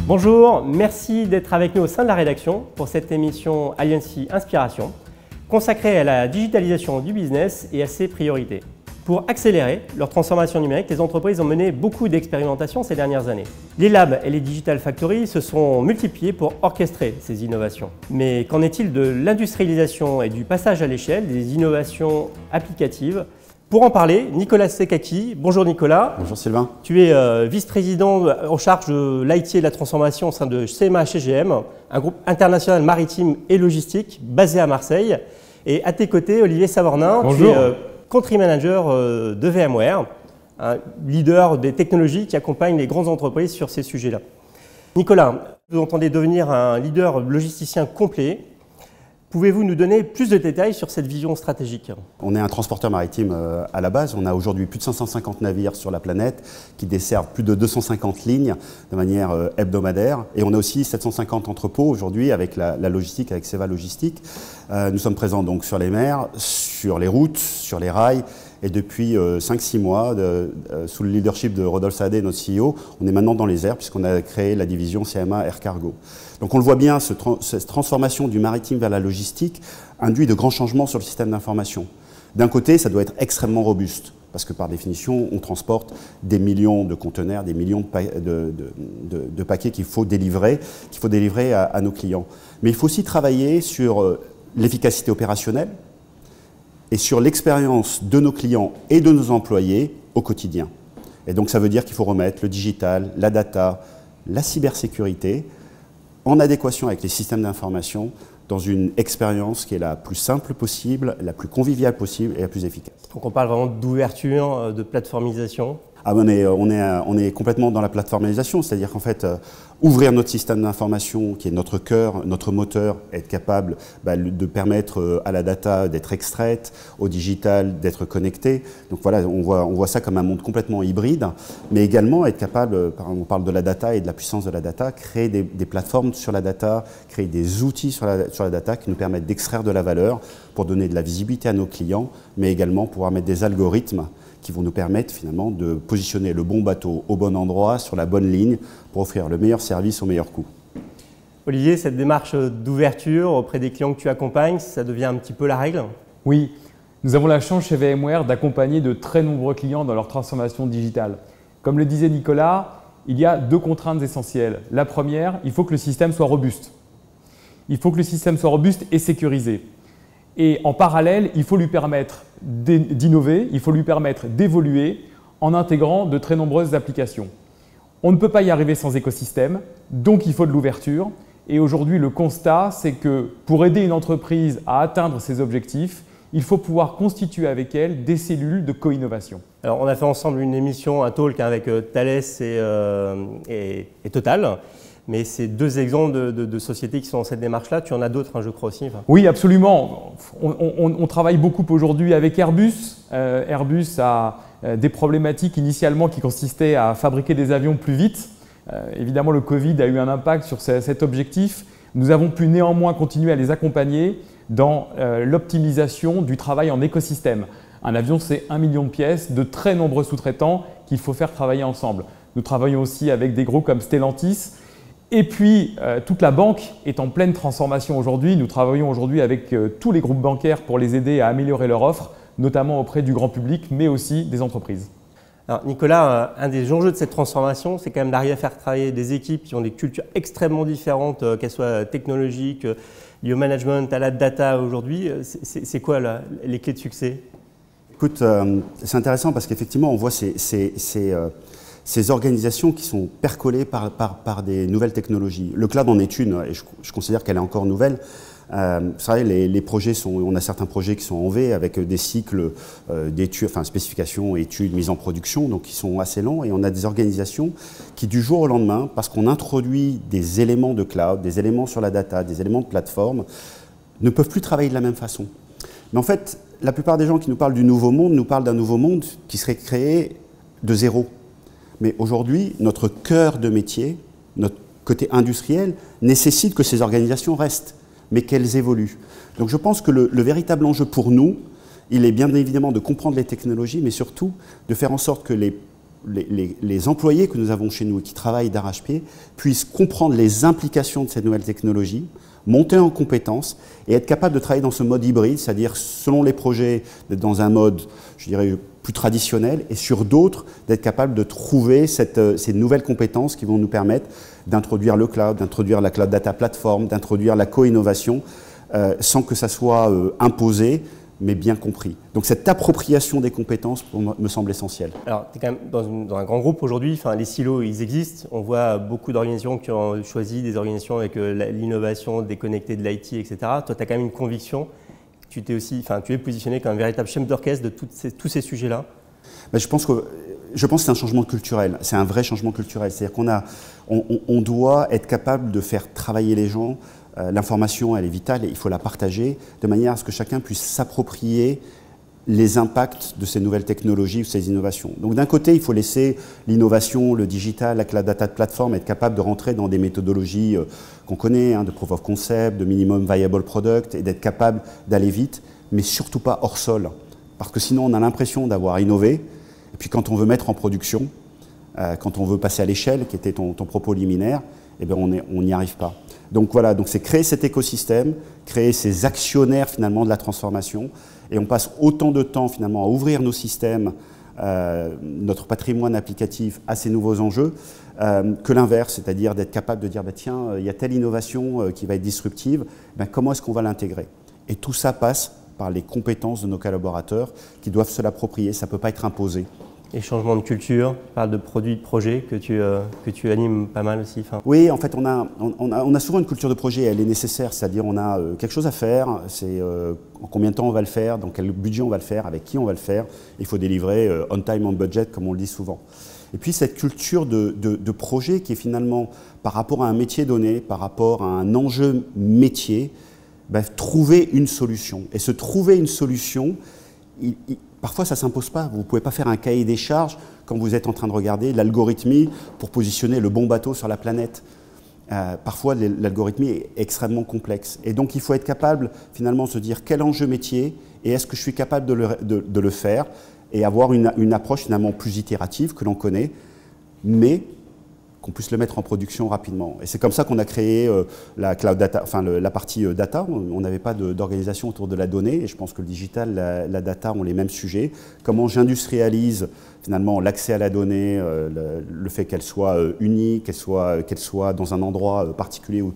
Bonjour, merci d'être avec nous au sein de la rédaction pour cette émission Alliancy Inspiration, consacrée à la digitalisation du business et à ses priorités. Pour accélérer leur transformation numérique, les entreprises ont mené beaucoup d'expérimentations ces dernières années. Les labs et les Digital Factories se sont multipliés pour orchestrer ces innovations. Mais qu'en est-il de l'industrialisation et du passage à l'échelle des innovations applicatives? Pour en parler, Nicolas Sekaki. Bonjour Nicolas. Bonjour Sylvain. Tu es vice-président en charge de l'IT et de la transformation au sein de CMA CGM, un groupe international maritime et logistique basé à Marseille. Et à tes côtés, Olivier Savornin. Bonjour. Tu es country manager de VMware, un leader des technologies qui accompagne les grandes entreprises sur ces sujets-là. Nicolas, vous entendez devenir un leader logisticien complet. Pouvez-vous nous donner plus de détails sur cette vision stratégique? On est un transporteur maritime à la base. On a aujourd'hui plus de 550 navires sur la planète qui desservent plus de 250 lignes de manière hebdomadaire. Et on a aussi 750 entrepôts aujourd'hui avec la logistique, avec Seva Logistique. Nous sommes présents donc sur les mers, sur les routes, sur les rails. Et depuis 5-6 mois, sous le leadership de Rodolphe Saadé, notre CEO, on est maintenant dans les airs puisqu'on a créé la division CMA Air Cargo. Donc on le voit bien, cette transformation du maritime vers la logistique induit de grands changements sur le système d'information. D'un côté, ça doit être extrêmement robuste parce que par définition, on transporte des millions de conteneurs, des millions de paquets qu'il faut délivrer à nos clients. Mais il faut aussi travailler sur l'efficacité opérationnelle et sur l'expérience de nos clients et de nos employés au quotidien. Et donc ça veut dire qu'il faut remettre le digital, la data, la cybersécurité en adéquation avec les systèmes d'information dans une expérience qui est la plus simple possible, la plus conviviale possible et la plus efficace. Donc on parle vraiment d'ouverture, de plateformisation. Ah, on est complètement dans la plateformisation, c'est-à-dire qu'en fait, ouvrir notre système d'information, qui est notre cœur, notre moteur, être capable de permettre à la data d'être extraite, au digital d'être connecté. Donc voilà, on voit ça comme un monde complètement hybride, mais également être capable, on parle de la data et de la puissance de la data, créer des plateformes sur la data, créer des outils sur la data qui nous permettent d'extraire de la valeur pour donner de la visibilité à nos clients, mais également pouvoir mettre des algorithmes qui vont nous permettre finalement de positionner le bon bateau au bon endroit, sur la bonne ligne, pour offrir le meilleur service au meilleur coût. Olivier, cette démarche d'ouverture auprès des clients que tu accompagnes, ça devient un petit peu la règle? Oui, nous avons la chance chez VMware d'accompagner de très nombreux clients dans leur transformation digitale. Comme le disait Nicolas, il y a deux contraintes essentielles. La première, il faut que le système soit robuste. Il faut que le système soit robuste et sécurisé. Et en parallèle, il faut lui permettre d'innover, il faut lui permettre d'évoluer en intégrant de très nombreuses applications. On ne peut pas y arriver sans écosystème, donc il faut de l'ouverture. Et aujourd'hui, le constat, c'est que pour aider une entreprise à atteindre ses objectifs, il faut pouvoir constituer avec elle des cellules de co-innovation. Alors, on a fait ensemble une émission, un talk avec Thales et Total. Mais c'est deux exemples de sociétés qui sont dans cette démarche-là. Tu en as d'autres, je crois aussi. Oui, absolument. On travaille beaucoup aujourd'hui avec Airbus. Airbus a des problématiques initialement qui consistaient à fabriquer des avions plus vite. Évidemment, le Covid a eu un impact sur cet objectif. Nous avons pu néanmoins continuer à les accompagner dans l'optimisation du travail en écosystème. Un avion, c'est 1 million de pièces, de très nombreux sous-traitants qu'il faut faire travailler ensemble. Nous travaillons aussi avec des groupes comme Stellantis. Et puis, toute la banque est en pleine transformation aujourd'hui. Nous travaillons aujourd'hui avec tous les groupes bancaires pour les aider à améliorer leur offre, notamment auprès du grand public, mais aussi des entreprises. Alors Nicolas, un des enjeux de cette transformation, c'est quand même d'arriver à faire travailler des équipes qui ont des cultures extrêmement différentes, qu'elles soient technologiques, liées au management, à la data aujourd'hui. C'est quoi les clés de succès? Écoute, c'est intéressant parce qu'effectivement, on voit ces organisations qui sont percolées par des nouvelles technologies. Le cloud en est une, et je considère qu'elle est encore nouvelle. Vous savez, les projets on a certains projets qui sont en V avec des cycles d'études, enfin spécifications, études, mise en production, donc qui sont assez longs. Et on a des organisations qui, du jour au lendemain, parce qu'on introduit des éléments de cloud, des éléments sur la data, des éléments de plateforme, ne peuvent plus travailler de la même façon. Mais en fait, la plupart des gens qui nous parlent du nouveau monde nous parlent d'un nouveau monde qui serait créé de zéro. Mais aujourd'hui, notre cœur de métier, notre côté industriel, nécessite que ces organisations restent, mais qu'elles évoluent. Donc je pense que le véritable enjeu pour nous, il est bien évidemment de comprendre les technologies, mais surtout de faire en sorte que les les employés que nous avons chez nous et qui travaillent d'arrache-pied puissent comprendre les implications de ces nouvelles technologies, monter en compétences et être capable de travailler dans ce mode hybride, c'est-à-dire selon les projets, d'être dans un mode, je dirais, plus traditionnel, et sur d'autres, d'être capable de trouver ces nouvelles compétences qui vont nous permettre d'introduire le cloud, d'introduire la Cloud Data Platform, d'introduire la co-innovation, sans que ça soit imposé, mais bien compris. Donc cette appropriation des compétences me semble essentielle. Alors, tu es quand même dans un grand groupe aujourd'hui, les silos, ils existent. On voit beaucoup d'organisations qui ont choisi des organisations avec l'innovation, déconnectée de l'IT, etc. Toi, tu as quand même une conviction. Tu es positionné comme un véritable chef d'orchestre de tous ces sujets-là. Je pense que c'est un changement culturel. C'est un vrai changement culturel. C'est-à-dire qu'on doit être capable de faire travailler les gens. L'information, elle est vitale et il faut la partager de manière à ce que chacun puisse s'approprier les impacts de ces nouvelles technologies ou ces innovations. Donc d'un côté, il faut laisser l'innovation, le digital, la Cloud Data Platform être capable de rentrer dans des méthodologies qu'on connaît, de proof of concept, de minimum viable product, et d'être capable d'aller vite, mais surtout pas hors sol. Parce que sinon, on a l'impression d'avoir innové, et puis quand on veut mettre en production, quand on veut passer à l'échelle, qui était ton propos liminaire, eh bien on n'y arrive pas. Donc voilà, c'est créer cet écosystème, créer ces actionnaires finalement de la transformation, et on passe autant de temps finalement à ouvrir nos systèmes, notre patrimoine applicatif à ces nouveaux enjeux, que l'inverse, c'est-à-dire d'être capable de dire tiens, il y a telle innovation qui va être disruptive, comment est-ce qu'on va l'intégrer? Et tout ça passe par les compétences de nos collaborateurs qui doivent se l'approprier, ça ne peut pas être imposé. Et changement de culture, tu parles de produits, de projets que tu animes pas mal aussi. Oui, en fait, on a souvent une culture de projet, elle est nécessaire, c'est-à-dire on a quelque chose à faire, c'est en combien de temps on va le faire, dans quel budget on va le faire, avec qui on va le faire. Il faut délivrer on time, on budget, comme on le dit souvent. Et puis cette culture de projet qui est finalement, par rapport à un métier donné, par rapport à un enjeu métier, trouver une solution. Et se trouver une solution, parfois, ça ne s'impose pas. Vous ne pouvez pas faire un cahier des charges quand vous êtes en train de regarder l'algorithmie pour positionner le bon bateau sur la planète. Parfois, l'algorithmie est extrêmement complexe. Et donc, il faut être capable, finalement, de se dire quel enjeu métier et est-ce que je suis capable de le faire et avoir une approche, finalement, plus itérative que l'on connaît, mais qu'on puisse le mettre en production rapidement. Et c'est comme ça qu'on a créé la cloud data, la partie data. On n'avait pas d'organisation autour de la donnée, et je pense que le digital, la data ont les mêmes sujets. Comment j'industrialise finalement l'accès à la donnée, le fait qu'elle soit unique, qu'elle soit dans un endroit particulier où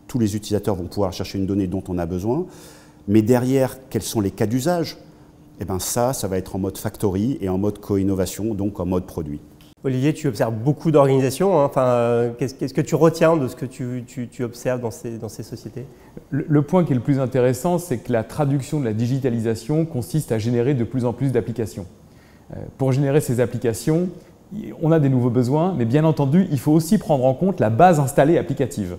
tous les utilisateurs vont pouvoir chercher une donnée dont on a besoin. Mais derrière, quels sont les cas d'usage? Eh bien ça va être en mode factory et en mode co-innovation, donc en mode produit. Olivier, tu observes beaucoup d'organisations. Qu'est-ce que tu retiens de ce que tu observes dans ces sociétés? Le point qui est le plus intéressant, c'est que la traduction de la digitalisation consiste à générer de plus en plus d'applications. Pour générer ces applications, on a des nouveaux besoins, mais bien entendu, il faut aussi prendre en compte la base installée applicative.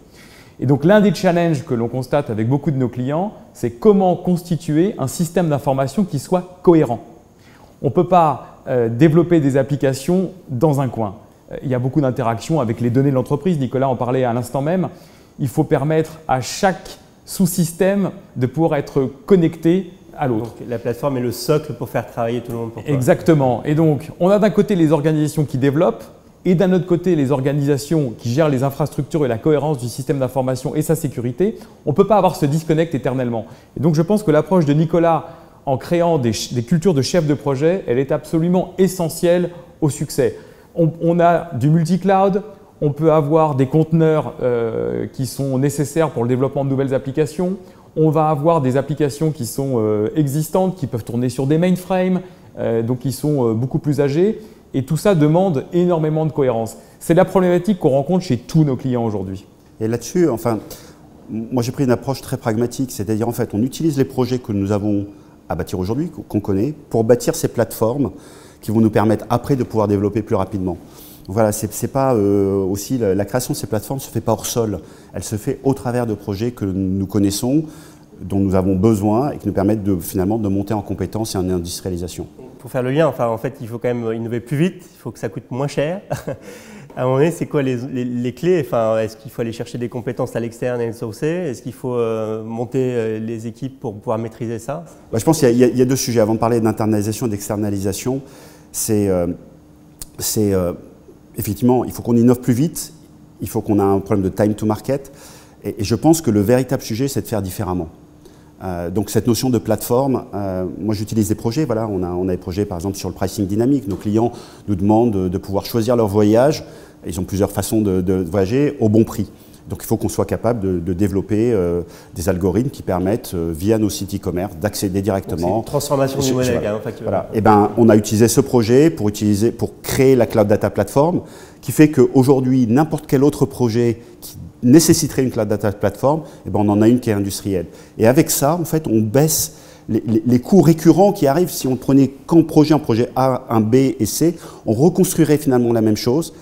Et donc l'un des challenges que l'on constate avec beaucoup de nos clients, c'est comment constituer un système d'information qui soit cohérent. On ne peut pas développer des applications dans un coin. Il y a beaucoup d'interactions avec les données de l'entreprise. Nicolas en parlait à l'instant même. Il faut permettre à chaque sous-système de pouvoir être connecté à l'autre. La plateforme est le socle pour faire travailler tout le monde pour toi. Exactement. Et donc, on a d'un côté les organisations qui développent et d'un autre côté les organisations qui gèrent les infrastructures et la cohérence du système d'information et sa sécurité. On ne peut pas avoir ce disconnect éternellement. Et donc, je pense que l'approche de Nicolas en créant des cultures de chefs de projet, elle est absolument essentielle au succès. On a du multi-cloud, on peut avoir des conteneurs qui sont nécessaires pour le développement de nouvelles applications, on va avoir des applications qui sont existantes, qui peuvent tourner sur des mainframes, donc qui sont beaucoup plus âgées, et tout ça demande énormément de cohérence. C'est la problématique qu'on rencontre chez tous nos clients aujourd'hui. Et là-dessus, moi j'ai pris une approche très pragmatique, c'est-à-dire en fait on utilise les projets que nous avons à bâtir aujourd'hui, qu'on connaît, pour bâtir ces plateformes qui vont nous permettre après de pouvoir développer plus rapidement. Donc voilà, c'est pas aussi la création de ces plateformes ne se fait pas hors sol, elle se fait au travers de projets que nous connaissons, dont nous avons besoin et qui nous permettent finalement de monter en compétences et en industrialisation. Pour faire le lien, en fait, il faut quand même innover plus vite, il faut que ça coûte moins cher. À un moment donné, c'est quoi les clés? Est-ce qu'il faut aller chercher des compétences à l'externe et les sourcer? Est-ce qu'il faut monter les équipes pour pouvoir maîtriser ça? Je pense qu'il y a deux sujets. Avant de parler d'internalisation et d'externalisation, c'est c'est effectivement, il faut qu'on innove plus vite, il faut qu'on ait un problème de time to market, et je pense que le véritable sujet, c'est de faire différemment. Donc cette notion de plateforme, moi j'utilise des projets, voilà, on a des projets par exemple sur le pricing dynamique, nos clients nous demandent de pouvoir choisir leur voyage, ils ont plusieurs façons de voyager au bon prix. Donc il faut qu'on soit capable de développer des algorithmes qui permettent, via nos sites e-commerce, d'accéder directement. C'est une transformation du modèle. Voilà. Et ben, on a utilisé ce projet pour créer la Cloud Data Platform, qui fait qu'aujourd'hui, n'importe quel autre projet qui nécessiterait une Cloud Data Platform, et ben, on en a une qui est industrielle. Et avec ça, en fait, on baisse les coûts récurrents qui arrivent. Si on prenait qu'un projet, un projet A, un B et C, on reconstruirait finalement la même chose,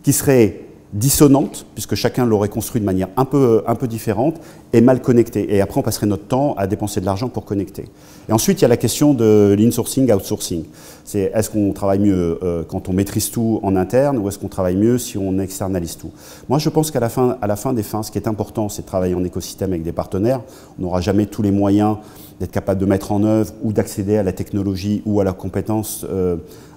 qui serait dissonante, puisque chacun l'aurait construit de manière un peu différente, et mal connecté. Et après, on passerait notre temps à dépenser de l'argent pour connecter. Et ensuite, il y a la question de l'insourcing, outsourcing. C'est est-ce qu'on travaille mieux quand on maîtrise tout en interne, ou est-ce qu'on travaille mieux si on externalise tout? Moi, je pense qu'à la fin des fins, ce qui est important, c'est de travailler en écosystème avec des partenaires. On n'aura jamais tous les moyens d'être capable de mettre en œuvre ou d'accéder à la technologie ou à la compétence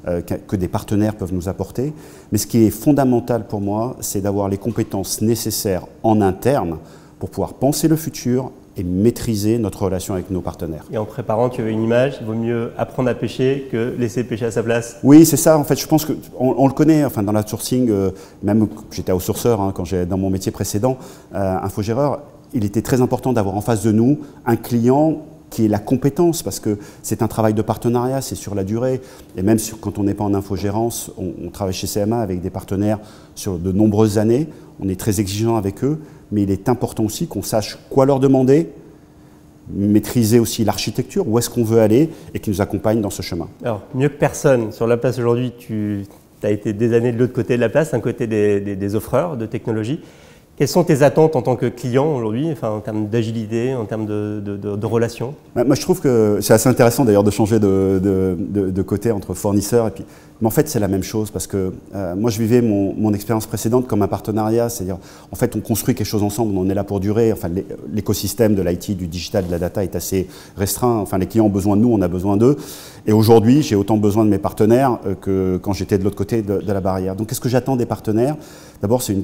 que des partenaires peuvent nous apporter. Mais ce qui est fondamental pour moi, c'est d'avoir les compétences nécessaires en interne pour pouvoir penser le futur et maîtriser notre relation avec nos partenaires. Et en préparant, tu avais une image, il vaut mieux apprendre à pêcher que laisser pêcher à sa place. Oui, c'est ça. En fait, je pense qu'on le connaît. Enfin, dans l'outsourcing, même j'étais outsourceur quand dans mon métier précédent, infogéreur, il était très important d'avoir en face de nous un client qui est la compétence, parce que c'est un travail de partenariat, c'est sur la durée. Et même quand on n'est pas en infogérance, on travaille chez CMA avec des partenaires sur de nombreuses années. On est très exigeant avec eux, mais il est important aussi qu'on sache quoi leur demander, maîtriser aussi l'architecture, où est-ce qu'on veut aller, et qu'ils nous accompagnent dans ce chemin. Alors, mieux que personne, sur la place aujourd'hui, tu as été des années de l'autre côté de la place, d'un côté des offreurs de technologie. Quelles sont tes attentes en tant que client aujourd'hui, enfin, en termes d'agilité, en termes de relations? Moi, je trouve que c'est assez intéressant d'ailleurs de changer de côté entre fournisseurs et puis. Mais en fait, c'est la même chose parce que moi, je vivais mon expérience précédente comme un partenariat, c'est-à-dire, en fait, on construit quelque chose ensemble, on est là pour durer. Enfin, l'écosystème de l'IT, du digital, de la data est assez restreint. Enfin, les clients ont besoin de nous, on a besoin d'eux. Et aujourd'hui, j'ai autant besoin de mes partenaires que quand j'étais de l'autre côté de la barrière. Donc, qu'est-ce que j'attends des partenaires? D'abord, c'est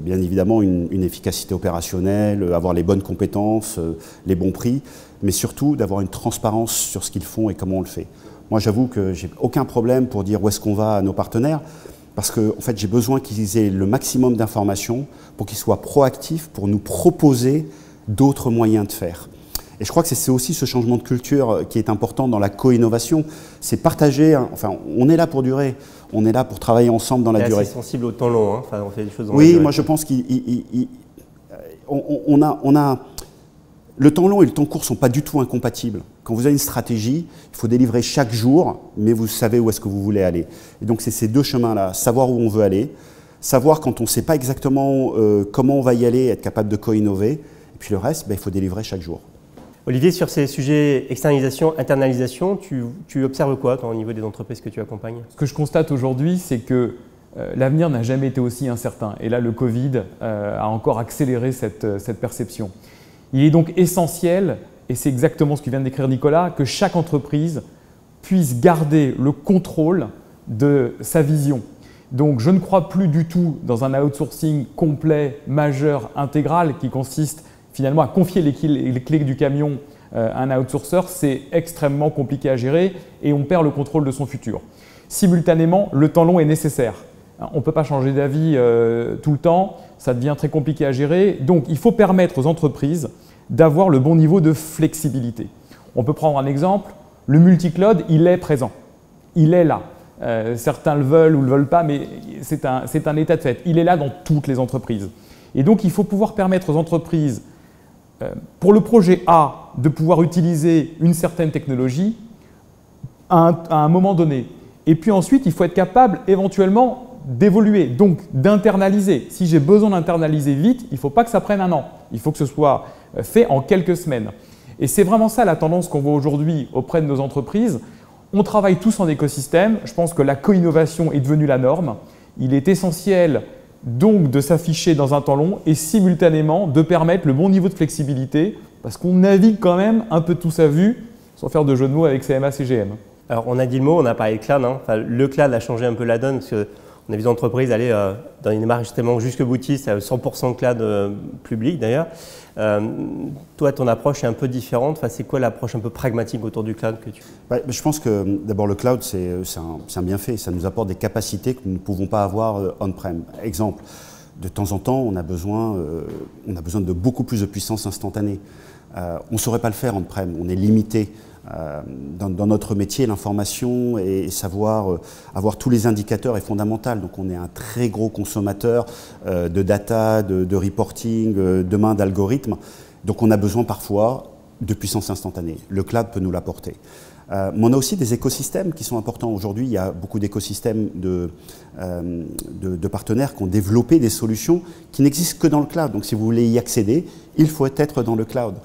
bien évidemment une efficacité opérationnelle, avoir les bonnes compétences, les bons prix, mais surtout d'avoir une transparence sur ce qu'ils font et comment on le fait. Moi, j'avoue que j'ai aucun problème pour dire où est-ce qu'on va à nos partenaires, parce que en fait, j'ai besoin qu'ils aient le maximum d'informations pour qu'ils soient proactifs, pour nous proposer d'autres moyens de faire. Et je crois que c'est aussi ce changement de culture qui est important dans la co-innovation, c'est partager, enfin, on est là pour durer, on est là pour travailler ensemble dans la durée. C'est sensible au temps long, hein. Enfin, on fait des choses dans oui, la durée. Moi je pense qu'on a le temps long et le temps court ne sont pas du tout incompatibles. Quand vous avez une stratégie, il faut délivrer chaque jour, mais vous savez où est-ce que vous voulez aller. Et donc c'est ces deux chemins-là, savoir où on veut aller, savoir quand on ne sait pas exactement comment on va y aller, être capable de co-innover, et puis le reste, il faut délivrer chaque jour. Olivier, sur ces sujets externalisation, internalisation, tu observes quoi au niveau des entreprises que tu accompagnes? Ce que je constate aujourd'hui, c'est que l'avenir n'a jamais été aussi incertain. Et là, le Covid a encore accéléré cette perception. Il est donc essentiel, et c'est exactement ce que vient de décrire Nicolas, que chaque entreprise puisse garder le contrôle de sa vision. Donc je ne crois plus du tout dans un outsourcing complet, majeur, intégral, qui consiste finalement à confier les clés du camion à un outsourcer. C'est extrêmement compliqué à gérer et on perd le contrôle de son futur. Simultanément, le temps long est nécessaire. On ne peut pas changer d'avis tout le temps, ça devient très compliqué à gérer. Donc il faut permettre aux entreprises d'avoir le bon niveau de flexibilité. On peut prendre un exemple, le multi-cloud, il est présent, il est là. Certains le veulent ou ne le veulent pas, mais c'est un état de fait. Il est là dans toutes les entreprises. Et donc il faut pouvoir permettre aux entreprises, pour le projet A, de pouvoir utiliser une certaine technologie à un moment donné. Et puis ensuite, il faut être capable éventuellement d'évoluer, donc d'internaliser. Si j'ai besoin d'internaliser vite, il ne faut pas que ça prenne un an. Il faut que ce soit fait en quelques semaines. Et c'est vraiment ça la tendance qu'on voit aujourd'hui auprès de nos entreprises. On travaille tous en écosystème. Je pense que la co-innovation est devenue la norme. Il est essentiel donc de s'afficher dans un temps long et simultanément de permettre le bon niveau de flexibilité parce qu'on navigue quand même un peu tous à vue, sans faire de jeu de mots avec CMA, CGM. Alors, on a dit le mot, on a parlé de cloud. Hein. Enfin, le cloud a changé un peu la donne parce qu'on a vu des entreprises aller dans une démarche justement jusque boutiste, à 100% cloud public d'ailleurs. Toi, ton approche est un peu différente. Enfin, c'est quoi l'approche un peu pragmatique autour du cloud que tu… Je pense que d'abord le cloud, c'est un bienfait. Ça nous apporte des capacités que nous ne pouvons pas avoir on-prem. Exemple, de temps en temps, on a besoin de beaucoup plus de puissance instantanée. On ne saurait pas le faire on-prem, on est limité. Dans notre métier, l'information et savoir avoir tous les indicateurs est fondamental. Donc on est un très gros consommateur de data, de reporting, demain d'algorithmes. Donc on a besoin parfois de puissance instantanée. Le cloud peut nous l'apporter. Mais on a aussi des écosystèmes qui sont importants. Aujourd'hui, il y a beaucoup d'écosystèmes de partenaires qui ont développé des solutions qui n'existent que dans le cloud. Donc si vous voulez y accéder, il faut être dans le cloud.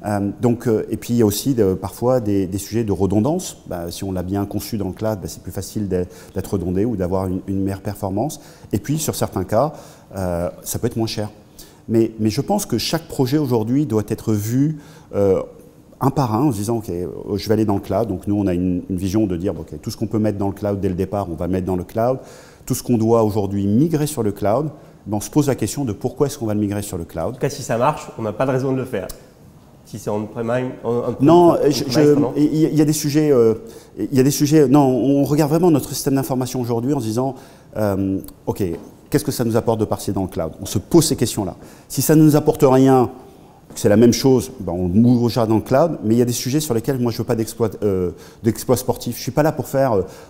Et puis il y a aussi parfois des sujets de redondance. Si on l'a bien conçu dans le cloud, c'est plus facile d'être redondé ou d'avoir une meilleure performance. Et puis sur certains cas, ça peut être moins cher. Mais je pense que chaque projet aujourd'hui doit être vu un par un en se disant ok, je vais aller dans le cloud. Donc nous on a une vision de dire ok, tout ce qu'on peut mettre dans le cloud dès le départ, on va mettre dans le cloud. Tout ce qu'on doit aujourd'hui migrer sur le cloud, on se pose la question de pourquoi est-ce qu'on va le migrer sur le cloud. En tout cas, si ça marche, on n'a pas de raison de le faire. Si c'est on-premise, non, il y a des sujets. Non, on regarde vraiment notre système d'information aujourd'hui en se disant, ok, qu'est-ce que ça nous apporte de passer dans le cloud? On se pose ces questions-là. Si ça ne nous apporte rien, c'est la même chose, on move dans le cloud. Mais il y a des sujets sur lesquels moi je veux pas d'exploit sportif. Je suis pas là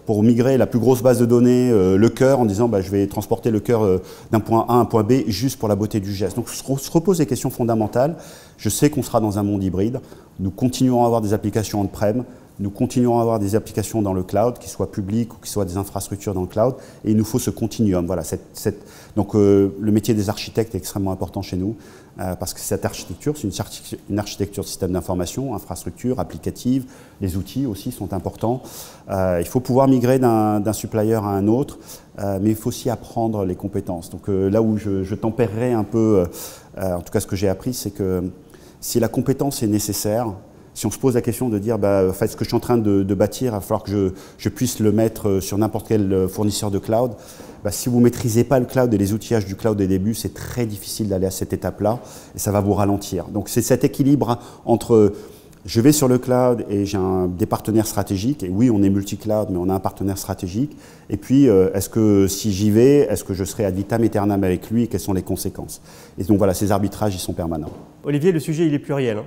pour migrer la plus grosse base de données, le cœur, en disant je vais transporter le cœur d'un point A à un point B juste pour la beauté du geste. Donc on se repose des questions fondamentales. Je sais qu'on sera dans un monde hybride. Nous continuerons à avoir des applications on-prem. Nous continuerons à avoir des applications dans le cloud, qui soient publiques ou qui soient des infrastructures dans le cloud. Et il nous faut ce continuum. Voilà, donc le métier des architectes est extrêmement important chez nous, parce que cette architecture, c'est une architecture de système d'information, infrastructure, applicative. Les outils aussi sont importants. Il faut pouvoir migrer d'un supplier à un autre, mais il faut aussi apprendre les compétences. Donc là où je tempérerai un peu, en tout cas ce que j'ai appris, c'est que si la compétence est nécessaire, si on se pose la question de dire en fait, ce que je suis en train de bâtir, il va falloir que je puisse le mettre sur n'importe quel fournisseur de cloud, si vous ne maîtrisez pas le cloud et les outillages du cloud des débuts, c'est très difficile d'aller à cette étape-là et ça va vous ralentir. Donc c'est cet équilibre entre je vais sur le cloud et j'ai des partenaires stratégiques, et oui on est multi-cloud mais on a un partenaire stratégique, et puis est-ce que si j'y vais, est-ce que je serai ad vitam aeternam avec lui et quelles sont les conséquences? Et donc voilà, ces arbitrages ils sont permanents. Olivier, le sujet il est pluriel.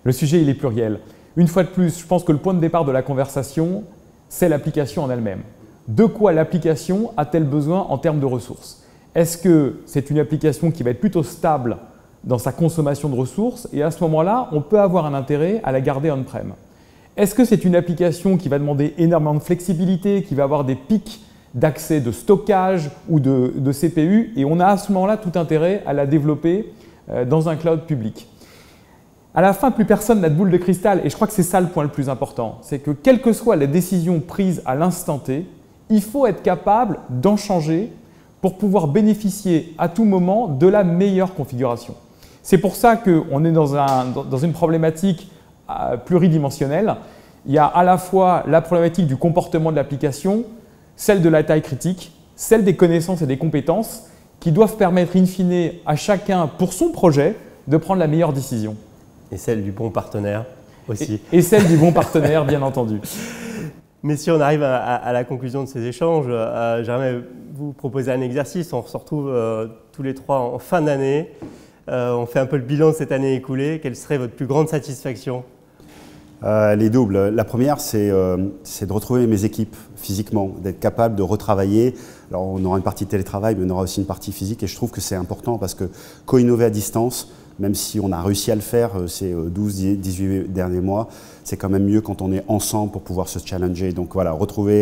Le sujet, il est pluriel. Une fois de plus, je pense que le point de départ de la conversation, c'est l'application en elle-même. De quoi l'application a-t-elle besoin en termes de ressources? Est-ce que c'est une application qui va être plutôt stable dans sa consommation de ressources et à ce moment-là, on peut avoir un intérêt à la garder on-prem? Est-ce que c'est une application qui va demander énormément de flexibilité, qui va avoir des pics d'accès de stockage ou de CPU et on a à ce moment-là tout intérêt à la développer dans un cloud public? À la fin, plus personne n'a de boule de cristal et je crois que c'est ça le point le plus important. C'est que quelle que soit la décision prise à l'instant T, il faut être capable d'en changer pour pouvoir bénéficier à tout moment de la meilleure configuration. C'est pour ça qu'on est dans une problématique pluridimensionnelle. Il y a à la fois la problématique du comportement de l'application, celle de la taille critique, celle des connaissances et des compétences qui doivent permettre in fine à chacun pour son projet de prendre la meilleure décision. Et celle du bon partenaire aussi. Et celle du bon partenaire, bien entendu. Mais si on arrive à la conclusion de ces échanges, j'aimerais vous proposer un exercice. On se retrouve tous les trois en fin d'année. On fait un peu le bilan de cette année écoulée. Quelle serait votre plus grande satisfaction? Les doubles. La première, c'est de retrouver mes équipes physiquement, d'être capable de retravailler. Alors, on aura une partie télétravail, mais on aura aussi une partie physique. Et je trouve que c'est important parce que co-innover à distance, même si on a réussi à le faire ces 12-18 derniers mois, c'est quand même mieux quand on est ensemble pour pouvoir se challenger. Donc voilà,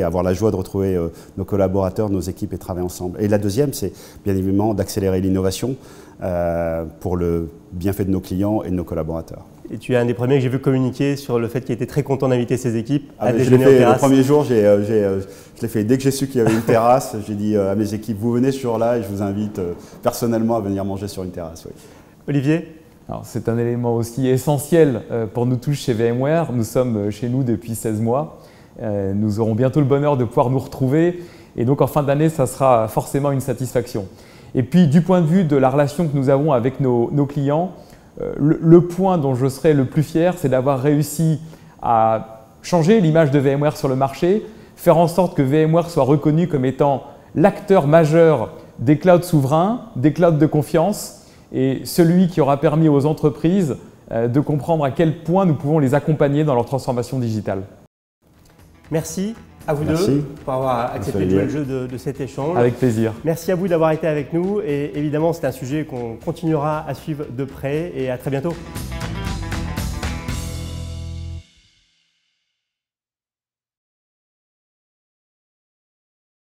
avoir la joie de retrouver nos collaborateurs, nos équipes et travailler ensemble. Et la deuxième, c'est bien évidemment d'accélérer l'innovation pour le bienfait de nos clients et de nos collaborateurs. Et tu es un des premiers que j'ai vu communiquer sur le fait qu'il était très content d'inviter ses équipes à déjeuner je l'ai fait, en terrasse. Le premier jour, je l'ai fait dès que j'ai su qu'il y avait une terrasse. J'ai dit à mes équipes, vous venez ce jour-là et je vous invite personnellement à venir manger sur une terrasse. Oui. Olivier? C'est un élément aussi essentiel pour nous tous chez VMware. Nous sommes chez nous depuis 16 mois. Nous aurons bientôt le bonheur de pouvoir nous retrouver et donc en fin d'année, ça sera forcément une satisfaction. Et puis du point de vue de la relation que nous avons avec nos clients, le point dont je serai le plus fier, c'est d'avoir réussi à changer l'image de VMware sur le marché, faire en sorte que VMware soit reconnu comme étant l'acteur majeur des clouds souverains, des clouds de confiance et celui qui aura permis aux entreprises de comprendre à quel point nous pouvons les accompagner dans leur transformation digitale. Merci à vous deux pour avoir accepté de jouer le jeu de cet échange. Avec plaisir. Merci à vous d'avoir été avec nous et évidemment c'est un sujet qu'on continuera à suivre de près et à très bientôt.